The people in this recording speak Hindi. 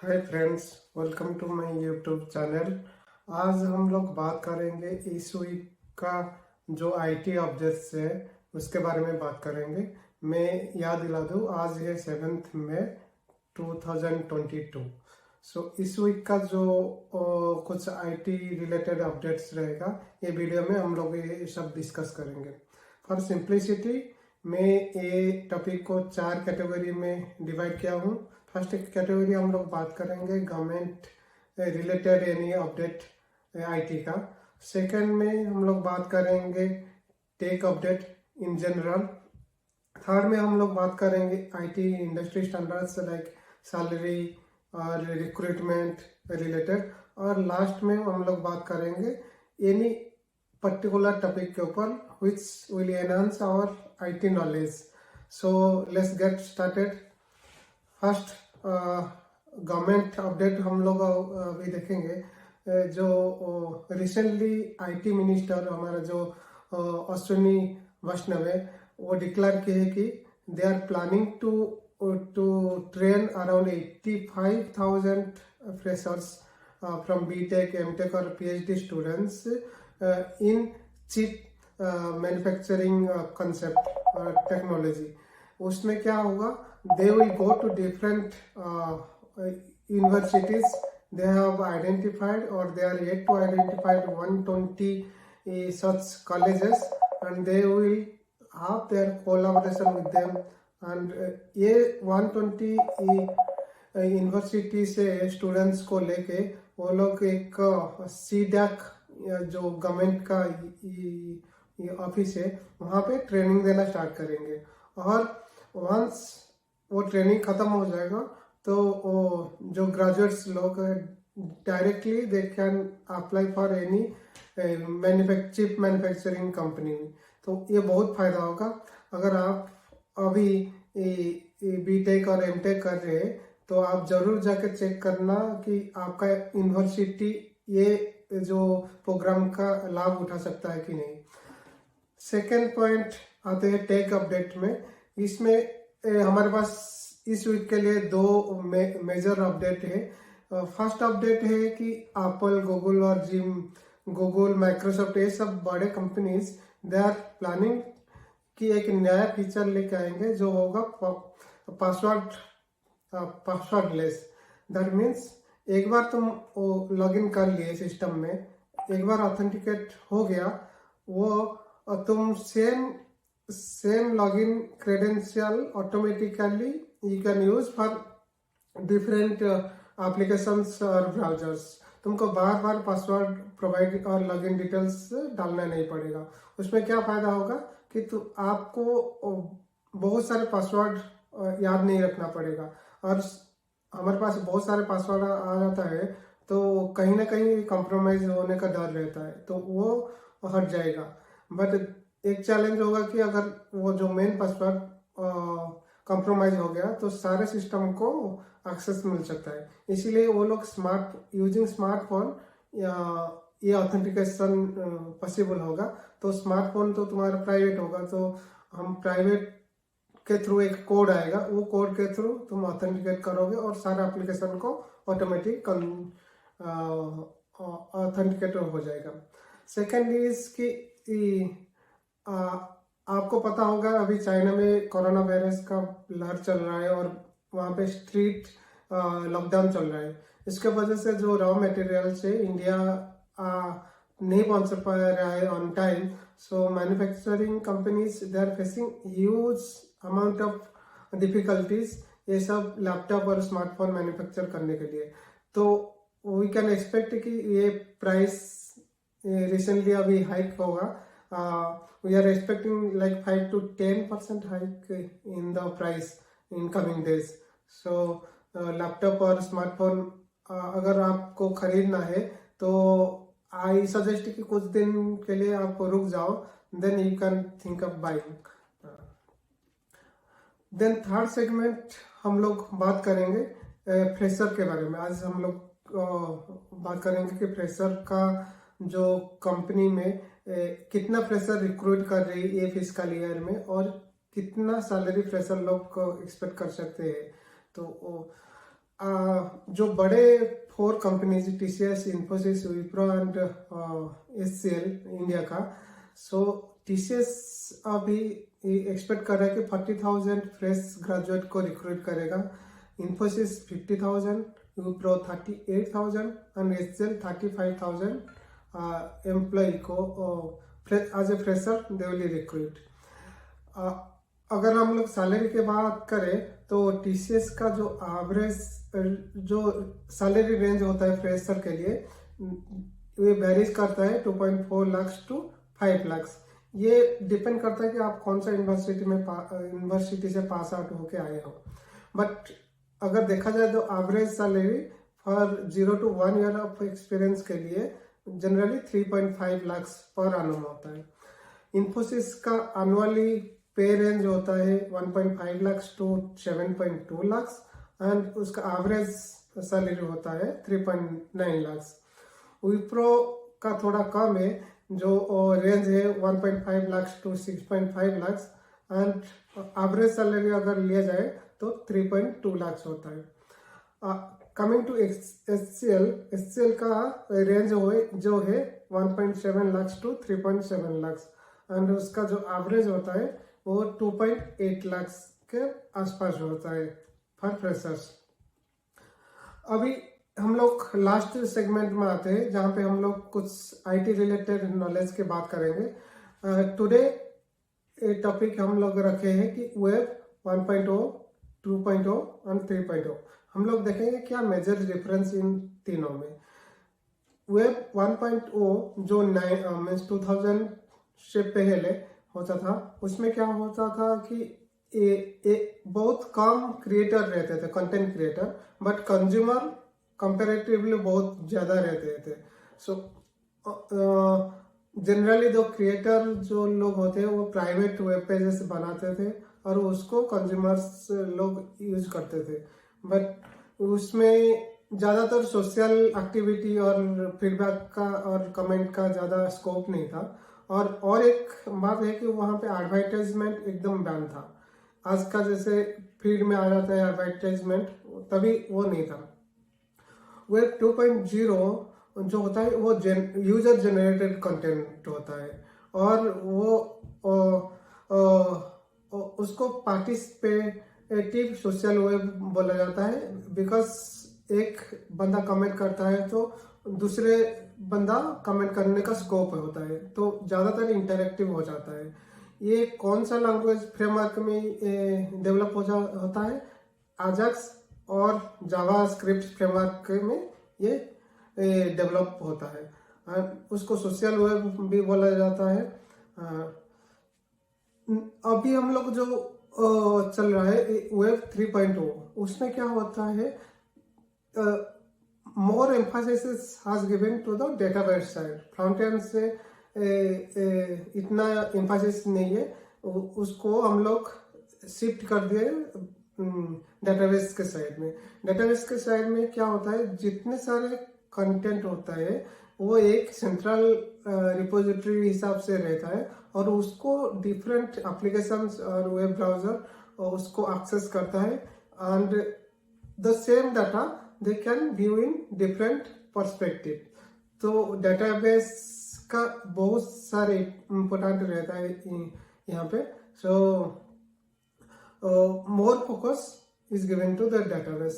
Hi friends, welcome to my YouTube channel. आज हम लोग बात करेंगे इस वीक का जो आईटी अपडेट्स है उसके बारे में बात करेंगे। मैं याद दिला दूँ, आज है 7 मई 2022। इस वीक का जो कुछ आईटी रिलेटेड अपडेट्स रहेगा, ये वीडियो में हम लोग ये सब डिस्कस करेंगे। फॉर सिंप्लिसिटी मैं ये टॉपिक को 4 कैटेगरी में डिवाइड किया हूँ। फर्स्ट कैटेगरी हम लोग बात करेंगे government related any update IT का। सेकंड में हम लोग बात करेंगे take update in general. Third में हम लोग बात करेंगे IT industry standards like salary और रिक्रूटमेंट रिलेटेड। और लास्ट में हम लोग बात करेंगे एनी पर्टिकुलर टॉपिक के ऊपर which will enhance our IT knowledge. So let's get started. First government update हम लोग अभी देखेंगे। जो रिसेंटली आईटी मिनिस्टर हमारा जो अश्विनी वैष्णव है, वो डिक्लेयर किए हैं कि they are planning to train around 85,000 freshers from BTech, MTech और PhD students in chip manufacturing concept और टेक्नोलॉजी। उसमें क्या होगा, they will go to different universities. They have identified or they are yet to identify 120 such colleges, and they will have their collaboration with them. And ये 120 यूनिवर्सिटी से स्टूडेंट्स को लेके वो लोग एक सीडैक जो गवर्नमेंट का ऑफिस है वहाँ पे ट्रेनिंग देना स्टार्ट करेंगे। और वंस वो ट्रेनिंग खत्म हो जाएगा तो जो ग्रेजुएट्स लोग directly they can apply for any chip manufacturing company में। तो ये बहुत फायदा होगा। अगर आप अभी बीटेक और एमटेक कर रहे हैं तो आप जरूर जाकर चेक करना कि आपका यूनिवर्सिटी ये जो प्रोग्राम का लाभ उठा सकता है कि नहीं। सेकेंड पॉइंट आते हैं टेक अपडेट में। इसमें हमारे पास इस वीक के लिए दो मेजर अपडेट है। फर्स्ट अपडेट है कि एप्पल, गूगल और गूगल, माइक्रोसॉफ्ट, ये सब बड़े कंपनीज दे आर प्लानिंग कि एक नया फीचर लेके आएंगे जो होगा पासवर्डलेस। दैट मीन्स एक बार तुम लॉग इन कर लिए सिस्टम में, एक बार ऑथेंटिकेट हो गया, वो तुम same login credential automatically you can use for different applications और ब्राउजर्स। तुमको बार बार पासवर्ड प्रोवाइड और लॉगिन डिटेल्स डालना नहीं पड़ेगा। उसमें क्या फायदा होगा कि आपको बहुत सारे पासवर्ड याद नहीं रखना पड़ेगा। और हमारे पास बहुत सारे पासवर्ड आ जाता है तो कहीं ना कहीं कॉम्प्रोमाइज होने का डर रहता है, तो वो हट जाएगा। बट एक चैलेंज होगा कि अगर वो जो मेन पासवर्ड कॉम्प्रोमाइज हो गया तो सारे सिस्टम को एक्सेस मिल सकता है। इसीलिए वो लोग यूजिंग स्मार्टफोन ये ऑथेंटिकेशन पॉसिबल होगा। तो स्मार्टफोन तो तुम्हारा प्राइवेट होगा, तो हम प्राइवेट के थ्रू एक कोड आएगा, वो कोड के थ्रू तुम ऑथेंटिकेट करोगे और सारे एप्लीकेशन को ऑटोमेटिक ऑथेंटिकेट हो जाएगा। सेकेंड इज कि आपको पता होगा अभी चाइना में कोरोना वायरस का लहर चल रहा है और वहाँ पे स्ट्रीट लॉकडाउन चल रहा है। इसके वजह से जो रॉ मटेरियल से इंडिया नहीं पहुंच पा रहा है on time. So manufacturing companies they are facing huge amount of difficulties, ये सब लैपटॉप और स्मार्टफोन मैन्युफैक्चर करने के लिए। तो वी कैन एक्सपेक्ट कि ये प्राइस रिसेंटली अभी हाइक होगा। We are expecting like 5 to 10% hike in the price in coming days. So laptop और स्मार्टफोन अगर आपको खरीदना है तो आई सजेस्ट कि कुछ दिन के लिए आप रुक जाओ, then you can think of buying. Then third segment हम लोग बात करेंगे फ्रेशर के बारे में। आज हम लोग बात करेंगे कि फ्रेशर का जो कंपनी में कितना फ्रेशर रिक्रूट कर रही है ये फिस्कल ईयर में और कितना सैलरी फ्रेशर लोग को एक्सपेक्ट कर सकते हैं। तो जो बड़े 4 companies TCS, Infosys, Wipro and HCL India का, सो TCS अभी एक्सपेक्ट कर रहा है कि 40,000 फ्रेश ग्रेजुएट को रिक्रूट करेगा, Infosys 50,000, Wipro 38,000 and HCL 35,000 employ को as a fresher they will recruit. अगर हम लोग सैलरी की बात करें तो TCS का जो एवरेज जो सैलरी रेंज होता है फ्रेशर के लिए ये वेरीज करता है 2.4 लाख टू 5 लाख। ये डिपेंड करता है कि आप कौन सा यूनिवर्सिटी से पास आउट होके आए हो। बट अगर देखा जाए तो average salary for 0 to 1 year of experience के लिए जनरली 3.5 लाख पर एनम होता है। इन्फोसिस का एनुअली पे रेंज होता है 1.5 लाख टू 7.2 लाख एंड उसका एवरेज सैलरी होता है 3.9 लाख। विप्रो का थोड़ा कम है, जो रेंज है 1.5 lakh to 6.5 lakh and average salary अगर लिया जाए तो 3.2 लाख होता है। कमिंग टू HCL का रेंज जो है 1.7 लाख टू 3.7 लाख एंड उसका जो एवरेज होता है वो 2.8 लाख के आसपास होता है फॉर फ्रेशर्स। अभी हम लोग लास्ट सेगमेंट में आते हैं जहाँ पे हम लोग कुछ IT रिलेटेड नॉलेज की बात करेंगे। टुडे टॉपिक हम लोग रखे हैं कि वेब 1.0, 2.0 और 3.0। हम लोग देखेंगे क्या मेजर डिफरेंस इन तीनों में। वेब 1.0 जो 2000 से पहले होता था, उसमें क्या होता था कि बहुत कम क्रिएटर रहते थे, content creator, but consumer comparatively बहुत ज़्यादा रहते थे। सो जनरली जो क्रिएटर जो लोग होते हैं वो प्राइवेट वेब पेजेस बनाते थे और उसको कंज्यूमर्स लोग यूज करते थे, बट उसमें ज़्यादातर सोशल एक्टिविटी और फीडबैक का और कमेंट का ज़्यादा स्कोप नहीं था। और एक बात है कि वहाँ पे एडवर्टाइजमेंट एकदम बैन था। आज का जैसे फीड में आ जाता है एडवर्टाइजमेंट, तभी वो नहीं था। वेब 2.0 जो होता है वो यूजर जनरेटेड कंटेंट होता है और वो उसको पार्टिसिपेटिव सोशल वेब बोला जाता है, बिकॉज एक बंदा कमेंट करता है तो दूसरे बंदा कमेंट करने का स्कोप होता है, तो ज़्यादातर इंटरेक्टिव हो जाता है। ये कौन सा लैंग्वेज फ्रेमवर्क में डेवलप होता है? आजाक्स और जावा स्क्रिप्ट फ्रेमवर्क में ये डेवलप होता है। उसको सोशल वेब भी बोला जाता है। अभी हम लोग जो चल रहा है वेब 3.0, उसमें क्या होता है, more emphasis has given to the database side. Front end से इतना emphasis नहीं है, उसको हम लोग शिफ्ट कर दिए डेटाबेस के साइड में। डेटाबेस के साइड में क्या होता है, जितने सारे कंटेंट होता है वो एक सेंट्रल रिपोजिटरी हिसाब से रहता है और उसको डिफरेंट एप्लीकेशंस और वेब ब्राउजर उसको एक्सेस करता है and the same data they can view in different perspective। तो डेटाबेस का बहुत सारे इम्पोर्टेंट रहता है यहाँ पे। So more focus is given to the database.